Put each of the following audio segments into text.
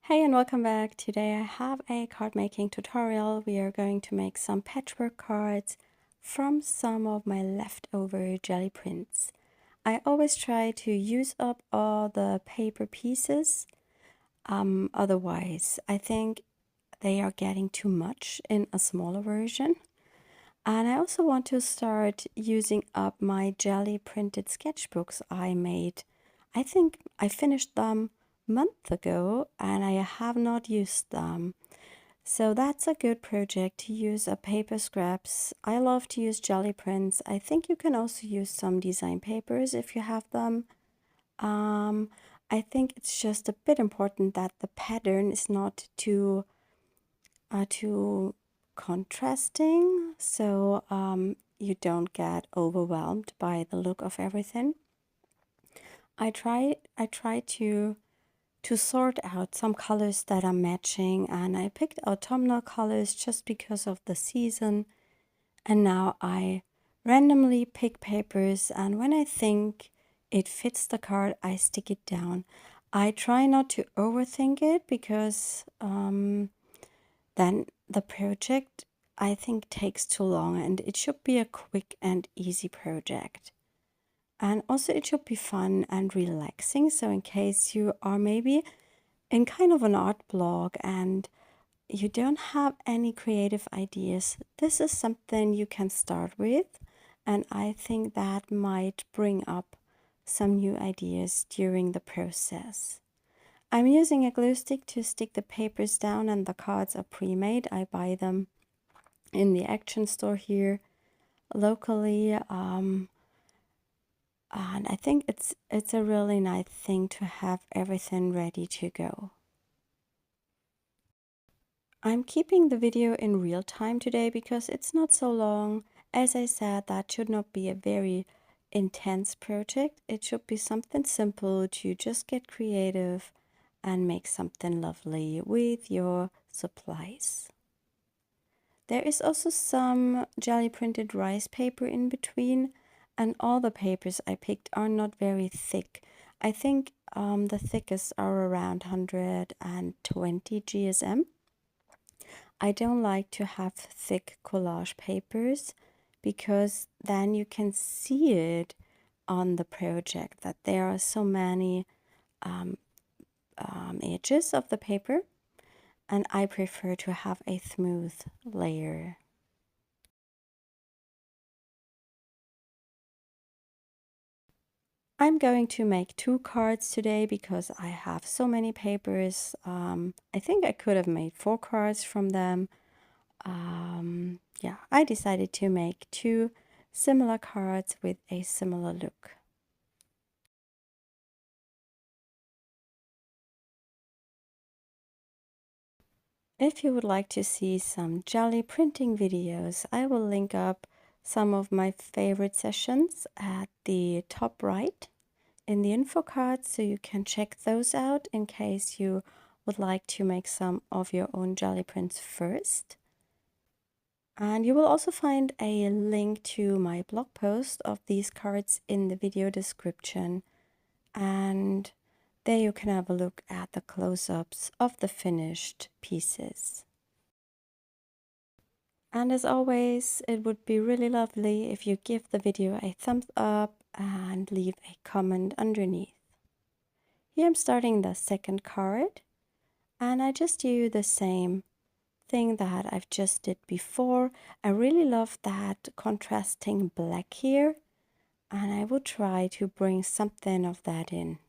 Hey and welcome back. Today I have a card making tutorial. We are going to make some patchwork cards from some of my leftover jelly prints. I always try to use up all the paper pieces, otherwise I think they are getting too much in a smaller version. And I also want to start using up my jelly printed sketchbooks I made. I think I finished them a month ago and I have not used them. So that's a good project to use up paper scraps. I love to use jelly prints. I think you can also use some design papers if you have them. I think it's just a bit important that the pattern is not too contrasting, so you don't get overwhelmed by the look of everything. I try to sort out some colors that are matching, and I picked autumnal colors just because of the season. And now I randomly pick papers, and when I think it fits the card, I stick it down. I try not to overthink it because then the project, I think, takes too long, and it should be a quick and easy project. And also it should be fun and relaxing. So in case you are maybe in kind of an art blog and you don't have any creative ideas, this is something you can start with. And I think that might bring up some new ideas during the process. I'm using a glue stick to stick the papers down, and the cards are pre-made. I buy them in the Action store here locally. And I think it's a really nice thing to have everything ready to go. I'm keeping the video in real time today because it's not so long. As I said, that should not be a very intense project. It should be something simple to just get creative and make something lovely with your supplies. There is also some jelly printed rice paper in between, and all the papers I picked are not very thick. I think the thickest are around 120 GSM. I don't like to have thick collage papers because then you can see it on the project that there are so many edges of the paper, and I prefer to have a smooth layer. I'm going to make 2 cards today because I have so many papers. I think I could have made 4 cards from them. Yeah, I decided to make 2 similar cards with a similar look. If you would like to see some jelly printing videos, I will link up some of my favorite sessions at the top right in the info card, so you can check those out in case you would like to make some of your own jelly prints first. And you will also find a link to my blog post of these cards in the video description, and there you can have a look at the close-ups of the finished pieces. And as always, it would be really lovely if you give the video a thumbs up and leave a comment underneath. Here I'm starting the second card, and I just do the same thing that I've just did before. I really love that contrasting black here, and I will try to bring something of that in.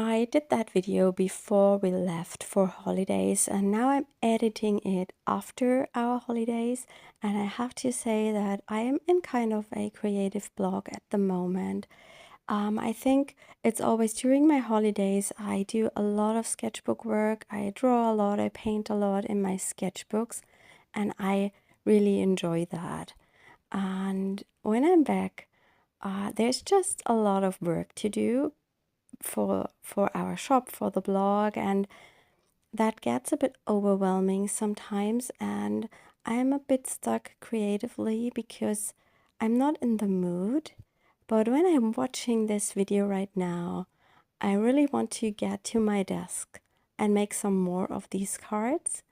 I did that video before we left for holidays, and now I'm editing it after our holidays, and I have to say that I am in kind of a creative block at the moment. I think it's always during my holidays, I do a lot of sketchbook work, I draw a lot, I paint a lot in my sketchbooks, and I really enjoy that. And when I'm back, there's just a lot of work to do for our shop, for the blog, and that gets a bit overwhelming sometimes, and I'm a bit stuck creatively because I'm not in the mood. But when I'm watching this video right now, I really want to get to my desk and make some more of these cards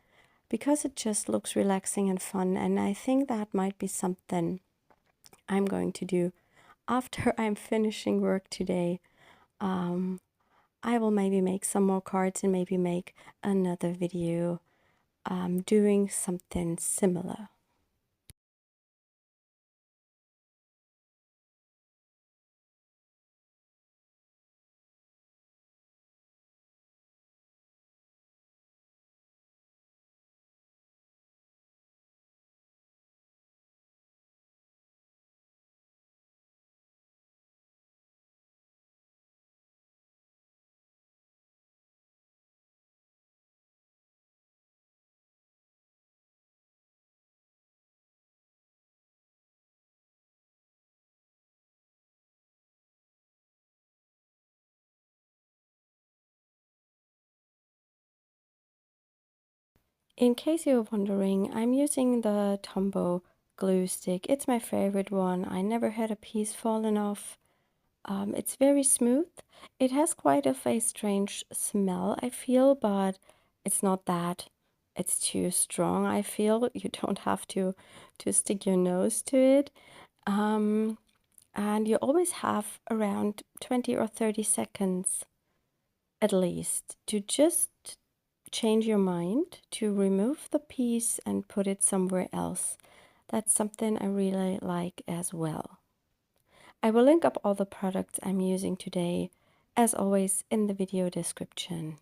because it just looks relaxing and fun, and I think that might be something I'm going to do after I'm finishing work today. I will maybe make some more cards and maybe make another video doing something similar. In case you're wondering, I'm using the Tombow glue stick. It's my favorite one. I never had a piece fallen off. It's very smooth. It has quite of a strange smell, I feel, but it's not that. It's too strong, I feel. You don't have to stick your nose to it. And you always have around 20 or 30 seconds at least to just change your mind, to remove the piece and put it somewhere else. That's something I really like as well. I will link up all the products I'm using today, as always, in the video description.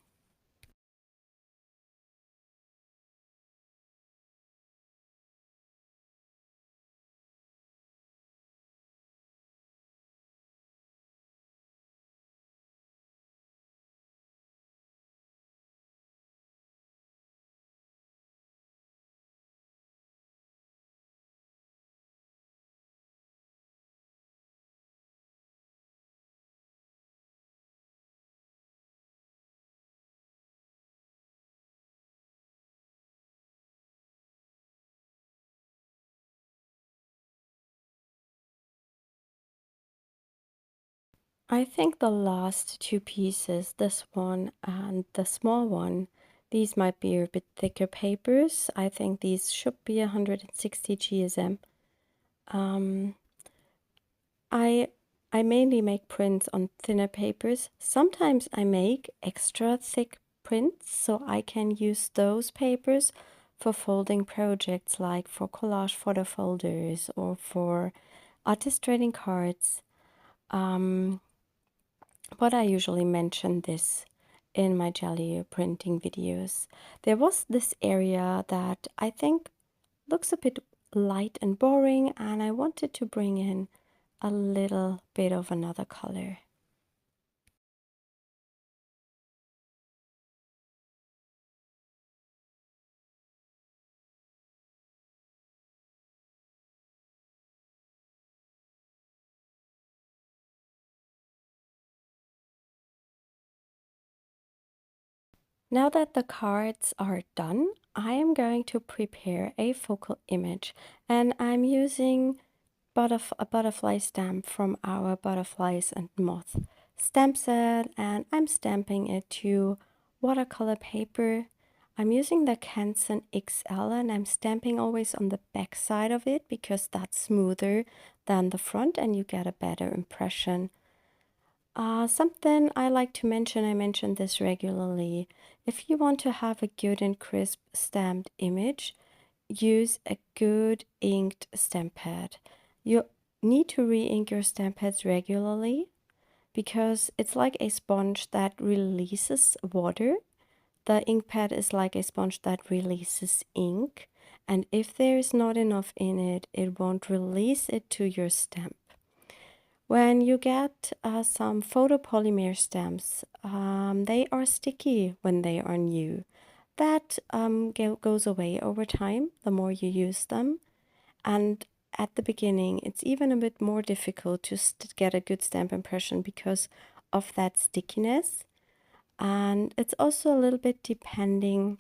I think the last two pieces, this one and the small one, these might be a bit thicker papers. I think these should be 160 GSM. I mainly make prints on thinner papers. Sometimes I make extra thick prints, so I can use those papers for folding projects, like for collage fodder folders or for artist trading cards. But I usually mention this in my Gelli printing videos. There was this area that I think looks a bit light and boring, and I wanted to bring in a little bit of another color. Now that the cards are done, I am going to prepare a focal image, and I'm using a butterfly stamp from our Butterflies and Moths stamp set, and I'm stamping it to watercolor paper. I'm using the Canson XL, and I'm stamping always on the back side of it because that's smoother than the front and you get a better impression. Something I like to mention, I mention this regularly. If you want to have a good and crisp stamped image, use a good inked stamp pad. You need to re-ink your stamp pads regularly because it's like a sponge that releases water. The ink pad is like a sponge that releases ink, and if there is not enough in it, it won't release it to your stamp. When you get some photopolymer stamps, they are sticky when they are new. That goes away over time, the more you use them. And at the beginning, it's even a bit more difficult to get a good stamp impression because of that stickiness. And it's also a little bit depending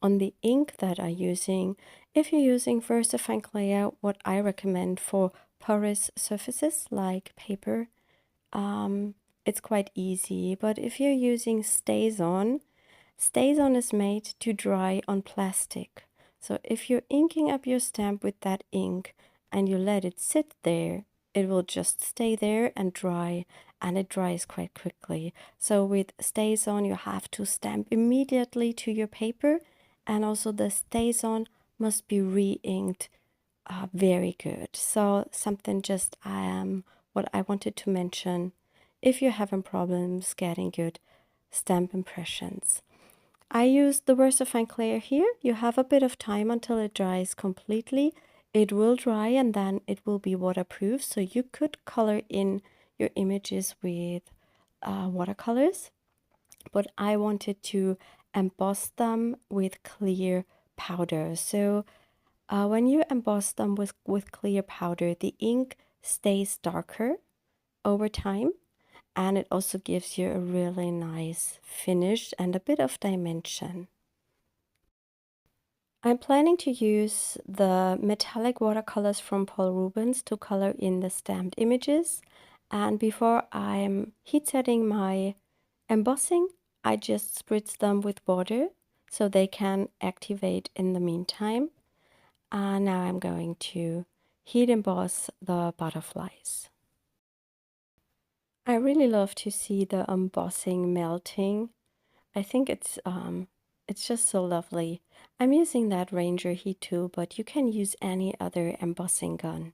on the ink that I'm using. If you're using VersaFine Clear, what I recommend for porous surfaces like paper, it's quite easy. But if you're using StazOn, StazOn is made to dry on plastic. So if you're inking up your stamp with that ink and you let it sit there, it will just stay there and dry, and it dries quite quickly. So with StazOn, you have to stamp immediately to your paper, and also the StazOn must be re-inked very good. So something just what I wanted to mention if you're having problems getting good stamp impressions. I use the VersaFine Clear here. You have a bit of time until it dries completely. It will dry and then it will be waterproof, so you could color in your images with watercolors. But I wanted to emboss them with clear powder. So when you emboss them with clear powder, the ink stays darker over time, and it also gives you a really nice finish and a bit of dimension. I'm planning to use the metallic watercolors from Paul Rubens to color in the stamped images, and before I'm heat setting my embossing, I just spritz them with water so they can activate in the meantime. And now I'm going to heat emboss the butterflies. I really love to see the embossing melting. I think it's just so lovely. I'm using that Ranger heat tool, but you can use any other embossing gun.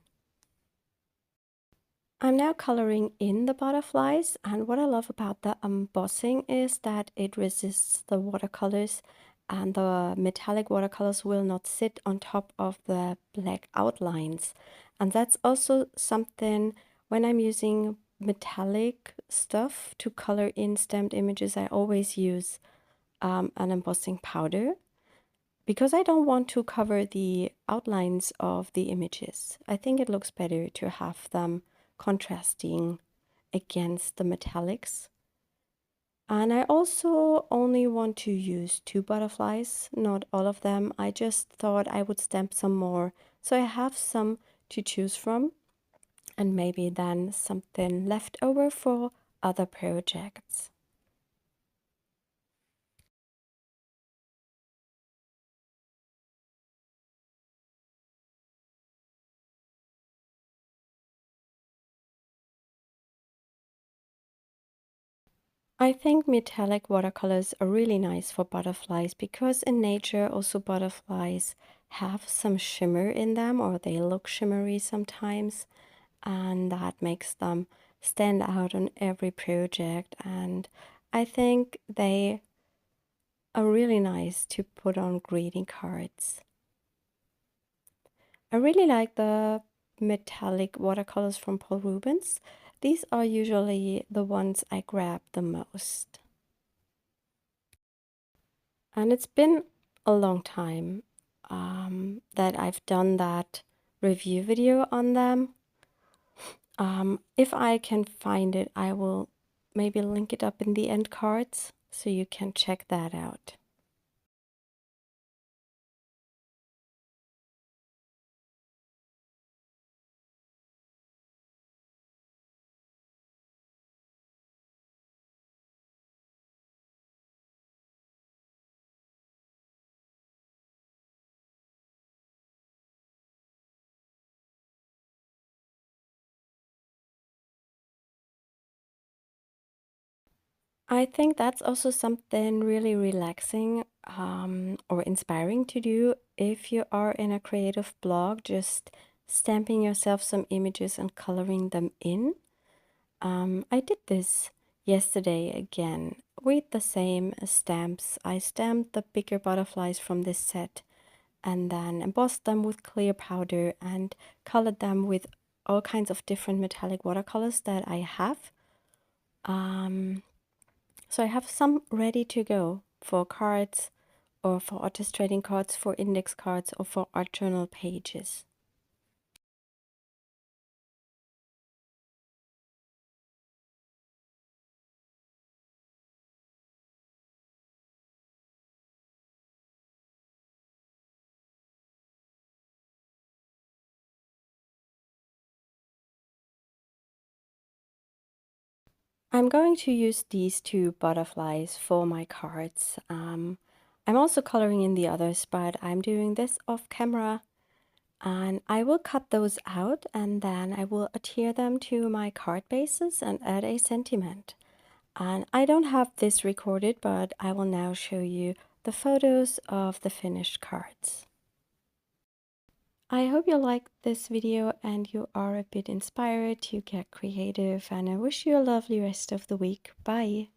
I'm now coloring in the butterflies, and what I love about the embossing is that it resists the watercolors, and the metallic watercolors will not sit on top of the black outlines. And that's also something when I'm using metallic stuff to color in stamped images, I always use an embossing powder because I don't want to cover the outlines of the images. I think it looks better to have them contrasting against the metallics. And I also only want to use 2 butterflies, not all of them. I just thought I would stamp some more, so I have some to choose from, and maybe then something left over for other projects. I think metallic watercolors are really nice for butterflies because in nature also butterflies have some shimmer in them, or they look shimmery sometimes, and that makes them stand out on every project. And I think they are really nice to put on greeting cards. I really like the metallic watercolors from Paul Rubens. These are usually the ones I grab the most. And it's been a long time that I've done that review video on them. If I can find it, I will maybe link it up in the end cards so you can check that out. I think that's also something really relaxing or inspiring to do if you are in a creative blog, just stamping yourself some images and coloring them in. I did this yesterday again with the same stamps. I stamped the bigger butterflies from this set and then embossed them with clear powder and colored them with all kinds of different metallic watercolors that I have. So I have some ready to go for cards or for artist trading cards, for index cards, or for art journal pages. I'm going to use these two butterflies for my cards. I'm also coloring in the others, but I'm doing this off camera. And I will cut those out and then I will adhere them to my card bases and add a sentiment. And I don't have this recorded, but I will now show you the photos of the finished cards. I hope you liked this video and you are a bit inspired to get creative, and I wish you a lovely rest of the week. Bye!